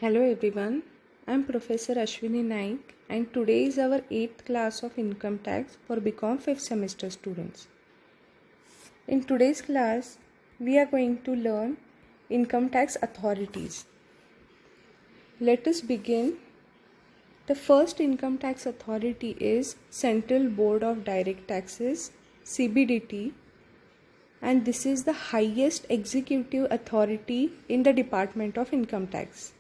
Hello everyone, I am Professor Ashwini Naik and today is our 8th class of Income Tax for BCom 5th semester students. In today's class, we are going to learn Income Tax Authorities. Let us begin. The first Income Tax Authority is Central Board of Direct Taxes, CBDT, and this is the highest executive authority in the Department of Income Tax.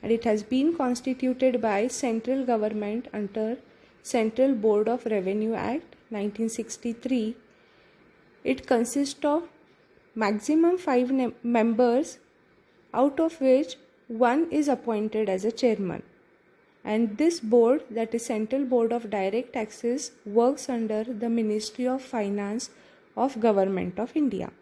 And it has been constituted by central government under Central Board of Revenue Act 1963. It consists of maximum 5 members, out of which one is appointed as a chairman. And this board, that is Central Board of Direct Taxes, works under the Ministry of Finance of Government of India.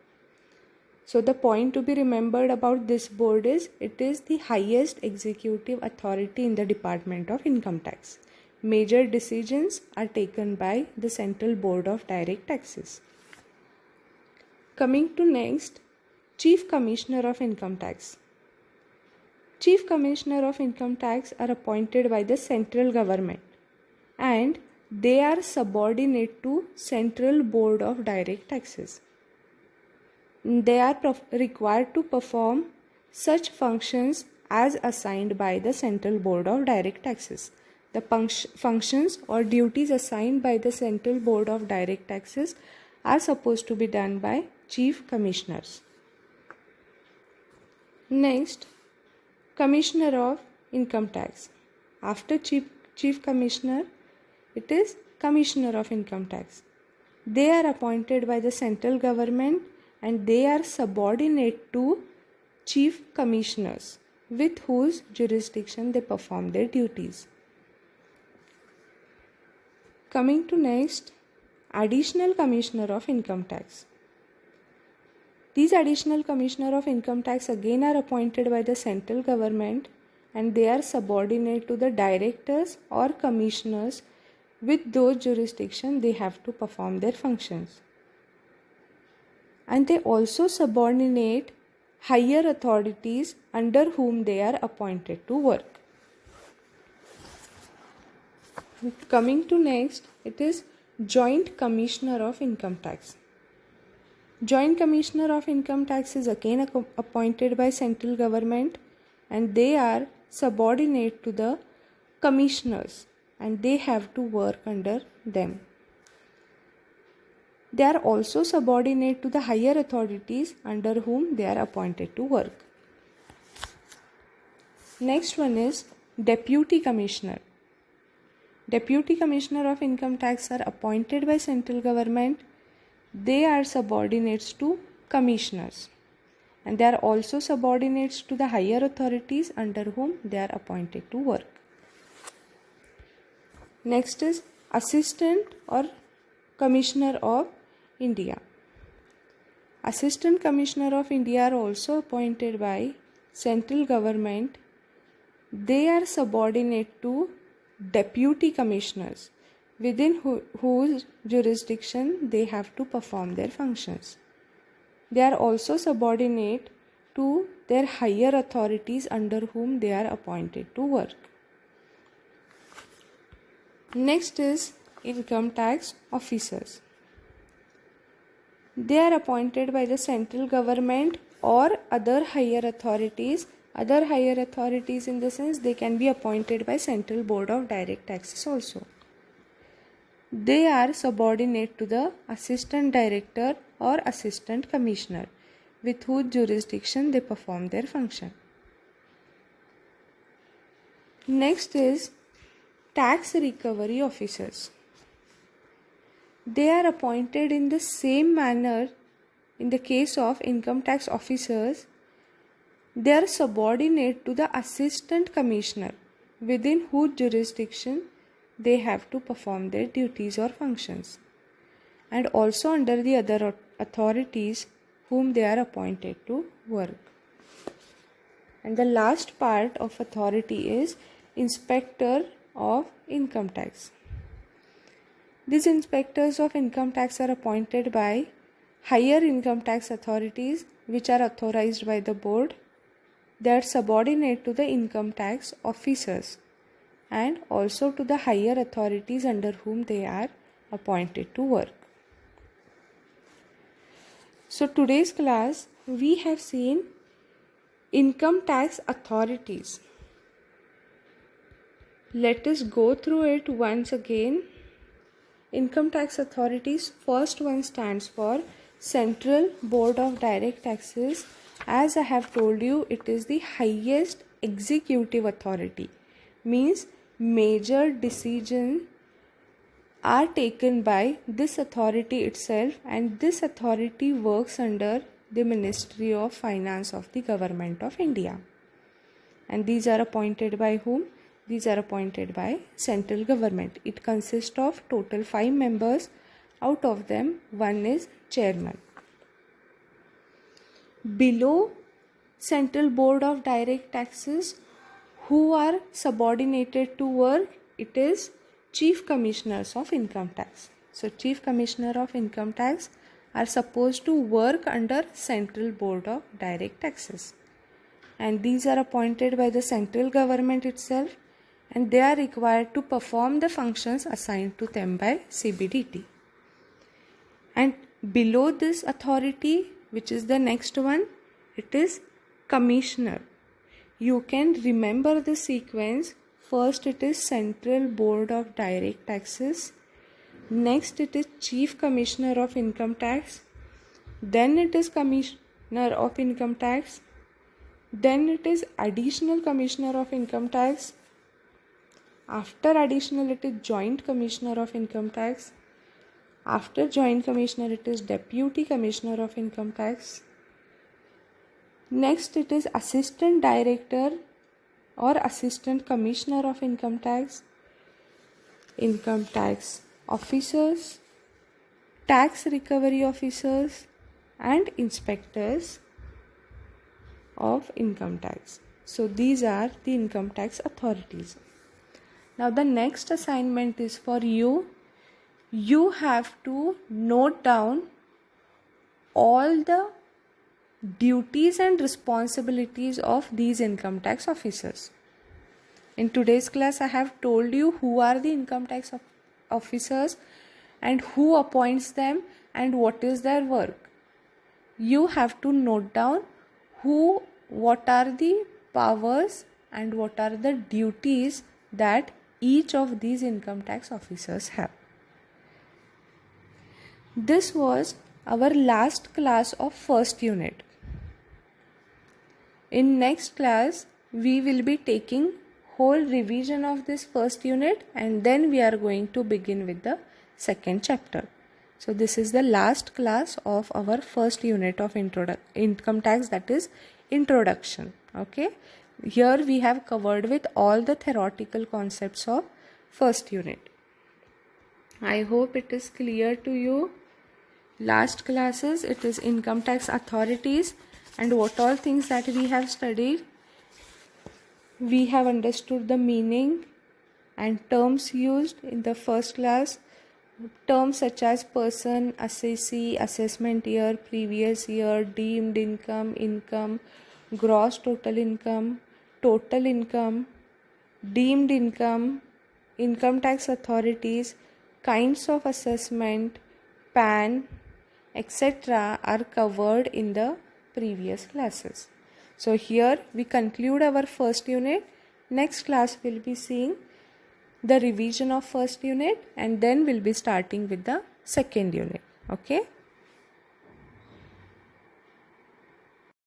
So the point to be remembered about this board is it is the highest executive authority in the Department of Income Tax. Major decisions are taken by the Central Board of Direct Taxes. Coming to next, Chief Commissioner of Income Tax. Chief Commissioner of Income Tax are appointed by the central government and they are subordinate to Central Board of Direct Taxes. They are required to perform such functions as assigned by the Central Board of Direct Taxes. The functions or duties assigned by the Central Board of Direct Taxes are supposed to be done by Chief Commissioners. Next, Commissioner of Income Tax. After Chief Commissioner, it is Commissioner of Income Tax. They are appointed by the central government and they are subordinate to Chief Commissioners with whose jurisdiction they perform their duties. Coming to next, Additional Commissioner of Income Tax. These Additional Commissioner of Income Tax again are appointed by the central government and they are subordinate to the directors or commissioners with those jurisdiction they have to perform their functions. And they also subordinate higher authorities under whom they are appointed to work. Coming to next, it is Joint Commissioner of Income Tax. Joint Commissioner of Income Tax is again appointed by central government and they are subordinate to the commissioners and they have to work under them. They are also subordinate to the higher authorities under whom they are appointed to work. Next one is Deputy Commissioner. Deputy Commissioner of Income Tax are appointed by central government. They are subordinates to commissioners and they are also subordinates to the higher authorities under whom they are appointed to work. Next is Assistant or Commissioner of India. Assistant Commissioner of India are also appointed by central government. They are subordinate to Deputy Commissioners within whose jurisdiction they have to perform their functions. They are also subordinate to their higher authorities under whom they are appointed to work. Next is Income Tax Officers. They are appointed by the central government or other higher authorities. Other higher authorities in the sense they can be appointed by Central Board of Direct Taxes also. They are subordinate to the Assistant Director or Assistant Commissioner with whose jurisdiction they perform their function. Next is Tax Recovery Officers. They are appointed in the same manner in the case of income tax officers. They are subordinate to the Assistant Commissioner within whose jurisdiction they have to perform their duties or functions and also under the other authorities whom they are appointed to work. And the last part of authority is Inspector of Income Tax. These inspectors of income tax are appointed by higher income tax authorities which are authorized by the board. They are subordinate to the income tax officers and also to the higher authorities under whom they are appointed to work. So today's class we have seen income tax authorities. Let us go through it once again. Income tax authorities, first one stands for Central Board of Direct Taxes. As I have told you, it is the highest executive authority. Means major decisions are taken by this authority itself, and this authority works under the Ministry of Finance of the Government of India. And these are appointed by whom? These are appointed by central government. It consists of total 5 members. Out of them, one is chairman. Below Central Board of Direct Taxes, who are subordinated to work, it is Chief Commissioners of Income Tax. So Chief Commissioner of Income Tax are supposed to work under Central Board of Direct Taxes. And these are appointed by the central government itself, and they are required to perform the functions assigned to them by CBDT. And below this authority, which is the next one, it is Commissioner. You can remember the sequence. First it is Central Board of Direct Taxes. Next it is Chief Commissioner of Income Tax. Then it is Commissioner of Income Tax. Then it is Additional Commissioner of Income Tax. After additional, it is Joint Commissioner of Income Tax. After Joint Commissioner, it is Deputy Commissioner of Income Tax. Next, it is Assistant Director or Assistant Commissioner of Income Tax, Income Tax Officers, Tax Recovery Officers, and Inspectors of Income Tax. So, these are the income tax authorities. Now the next assignment is for you. You have to note down all the duties and responsibilities of these income tax officers. In today's class, I have told you who are the income tax officers and who appoints them and what is their work. You have to note down what are the powers and what are the duties that each of these income tax officers have. This was our last class of first unit. In next class, we will be taking whole revision of this first unit, and then we are going to begin with the second chapter. So this is the last class of our first unit of income tax, that is introduction. Okay. Here we have covered with all the theoretical concepts of first unit. I hope it is clear to you. Last classes, it is income tax authorities and what all things that we have studied. We have understood the meaning and terms used in the first class. Terms such as person, assessee, assessment year, previous year, deemed income, income, gross total income, deemed income, income tax authorities, kinds of assessment, PAN, etc. are covered in the previous classes. So here we conclude our first unit. Next class we'll be seeing the revision of first unit, and then we'll be starting with the second unit. Okay.